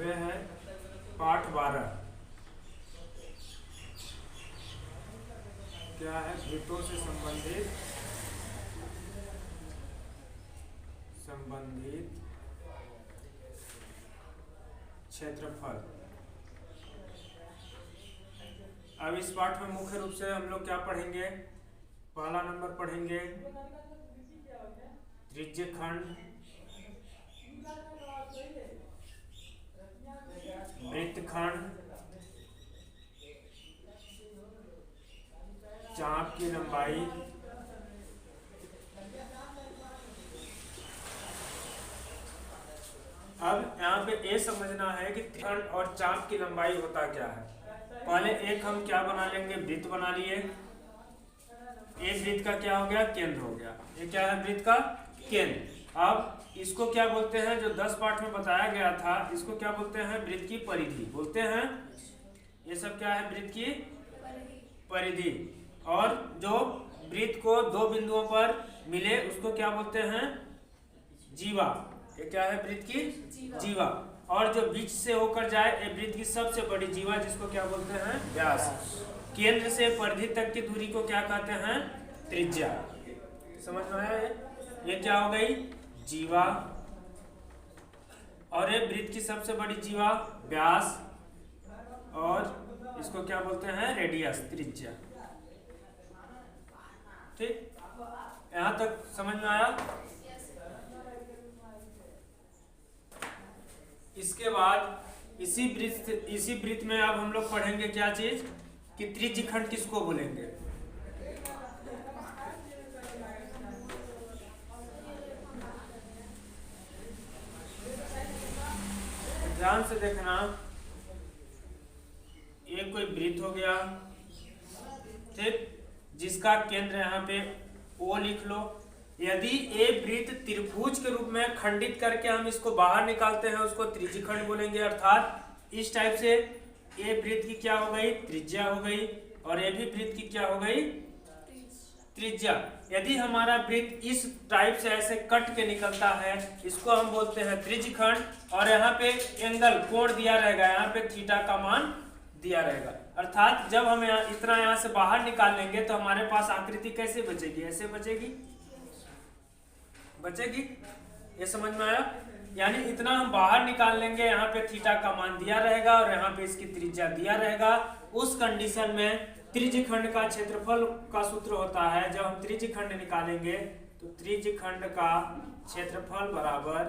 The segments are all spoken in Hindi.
अब यह है पाठ 12। क्या है? वृत्तों से संबंधित क्षेत्रफल। अब इस पाठ में मुख्य रूप से हम लोग क्या पढ़ेंगे? पहला नंबर पढ़ेंगे त्रिज्यखंड, वृत्तखंड, चाप की लंबाई, अब यहाँ पे ये समझना है कि त्रिज्यखंड और चाप की लंबाई होता क्या है। पहले एक हम क्या बना लेंगे? वृत्त बना लिए। एक वृत्त का क्या हो गया? केंद्र हो गया। ये क्या है? वृत्त का केंद्र। अब इसको क्या बोलते हैं? जो 10 पाठ में बताया गया था, इसको क्या बोलते हैं? वृत्त की परिधि बोलते हैं। ये सब क्या है? वृत्त की परिधि। और जो वृत्त को दो बिंदुओं पर मिले उसको क्या बोलते हैं? जीवा। ये क्या है? वृत्त की जीवा। और जो बीच से होकर जाए ये वृत्त की सबसे बड़ी जीवा, जिसको क्या बोलते हैं? व्यास। केंद्र से परिधि तक की दूरी को क्या कहते हैं? त्रिज्या। समझ में आया? ये क्या हो गई? जीवा। और ये वृत्त की सबसे बड़ी जीवा व्यास, और इसको क्या बोलते हैं? रेडियस, त्रिज्या। ठीक, यहां तक समझ में आया? इसके बाद इसी वृत्त में अब हम लोग पढ़ेंगे क्या चीज? कि त्रिज्यखंड किसको बोलेंगे? ध्यान से देखना। ये कोई वृत्त हो गया, ठीक, जिसका केंद्र यहाँ पे O लिख लो। यदि ये वृत्त त्रिभुज के रूप में खंडित करके हम इसको बाहर निकालते हैं, उसको त्रिज्यखंड बोलेंगे। अर्थात इस टाइप से ये वृत्त की क्या हो गई? त्रिज्या हो गई। और ये भी वृत्त की क्या हो गई? त्रिज्या। यदि हमारा वृत्त इस टाइप से ऐसे कट के निकलता है, इसको हम बोलते हैं त्रिज्यखंड। और यहाँ पे एंगल, कोण दिया रहेगा, यहाँ पे थीटा का मान दिया रहेगा। अर्थात जब हम इतना यहाँ से बाहर निकाल लेंगे तो हमारे पास आकृति कैसे बचेगी? ऐसे बचेगी। ये समझ में आया? यानी इतना हम बाहर निकाल लेंगे, यहाँ पे थीटा का मान दिया रहेगा और यहाँ पे इसकी त्रिज्या दिया रहेगा। उस कंडीशन में त्रिज्यखंड का क्षेत्रफल का सूत्र होता है। जब हम त्रिज्यखंड निकालेंगे तो त्रिज्यखंड का क्षेत्रफल बराबर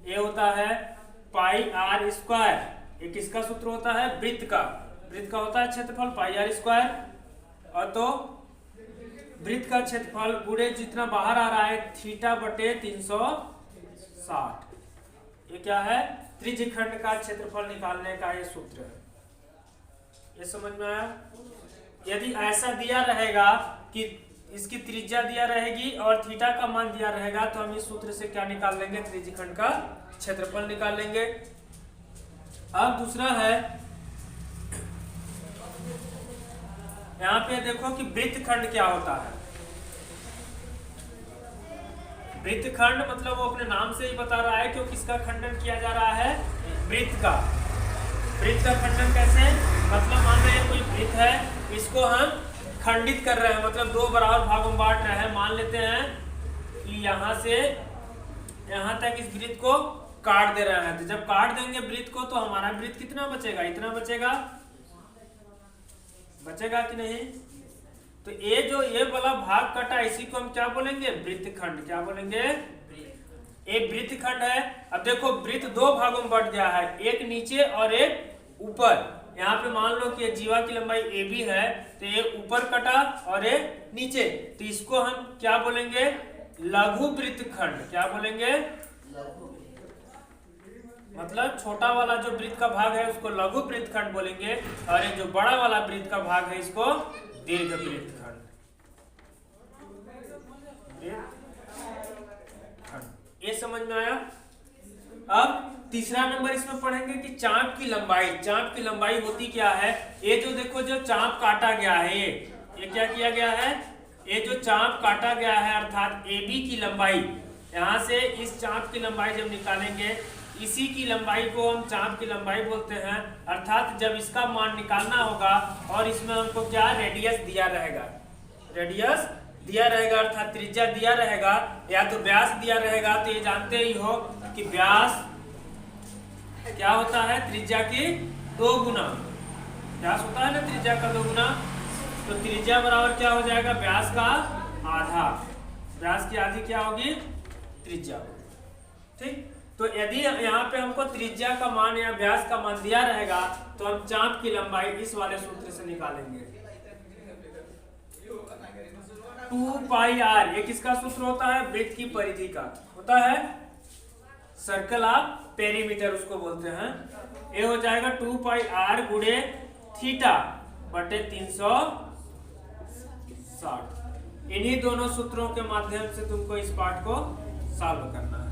ये होता है पाई आर स्क्वायर। ये किसका सूत्र होता है? वृत्त का होता है क्षेत्रफल पाई आर स्क्वायर। और तो वृत्त का क्षेत्रफल पूरे जितना बाहर आ रहा है थीटा बटे 360। ये क्या है? त्रिज्यखंड का क्षेत्रफल निकालने का ये सूत्र है। ये समझ में आया? यदि ऐसा दिया रहेगा कि इसकी त्रिज्या दिया रहेगी और थीटा का मान दिया रहेगा, तो हम इस सूत्र से क्या निकाल लेंगे? त्रिज्यखंड का क्षेत्रफल निकाल लेंगे। अब दूसरा है, यहाँ पे देखो कि वृत्तखंड क्या होता है। वृत्तखंड मतलब वो अपने नाम से ही बता रहा है कि किसका खंडन किया जा रहा है? वृत्त का। वृत्त का खंडन कैसे? मतलब मान लो ये कोई वृत्त है, इसको हम खंडित कर रहे हैं, मतलब दो बराबर भागों में बांट रहे हैं। मान लेते हैं कि यहाँ से यहाँ तक इस वृत्त को काट दे रहे हैं। तो जब काट देंगे वृत्त को, तो हमारा वृत्त कितना बचेगा? इतना बचेगा कि नहीं? तो ये वाला भाग कटा, इसी को हम क्या बोलेंगे? वृत्तखंड। क्या बोलेंगे? एक वृत्तखंड है। अब देखो वृत्त दो भागों में बट गया है, एक नीचे और एक ऊपर। यहाँ पे मान लो कि जीवा की लंबाई AB है, तो ये ऊपर कटा और ये नीचे, तो इसको हम क्या बोलेंगे? लघु वृत्तखंड। क्या बोलेंगे? मतलब छोटा वाला जो वृत्त का भाग है उसको लघु वृत्तखंड बोलेंगे, और ये जो बड़ा वाला वृत्त का भाग है इसको दीर्घ वृत्तखंड। ये समझ में आया? अब तीसरा नंबर इसमें पढ़ेंगे कि चाप की लंबाई। चाप की लंबाई होती क्या है? ये जो देखो जो चाप काटा गया है, ये क्या किया गया है? ये जो चाप काटा गया है अर्थात AB की लंबाई, यहाँ से इस चाप की लंबाई जब निकालेंगे, इसी की लंबाई को हम चाप की लंबाई बोलते हैं। अर्थात जब इसका मान निकालना होगा और इसमें हमको क्या रेडियस दिया रहेगा, रेडियस दिया रहेगा अर्थात त्रिज्या दिया रहेगा या तो व्यास दिया रहेगा, तो ये जानते ही हो कि व्यास क्या होता है, त्रिज्या की 2 गुना। व्यास होता है ना त्रिज्या का 2 गुना, तो त्रिज्या बराबर क्या हो जाएगा, व्यास का आधा। व्यास की आधी क्या होगी, त्रिज्या। ठीक, तो यदि यहाँ पे हमको त्रिज्या का मान या व्यास का मान दिया रहेगा तो हम चाप की लंबाई इस वाले सूत्र से निकालेंगे। 2 पाई आर, ये किसका सूत्र होता है, वृत्त की परिधि का होता है, सर्कल ऑफ पेरीमीटर उसको बोलते हैं। ये हो जाएगा 2 पाई आर गुणे थीटा बटे 360। इन्हीं दोनों सूत्रों के माध्यम से तुमको इस पाठ को सॉल्व करना है।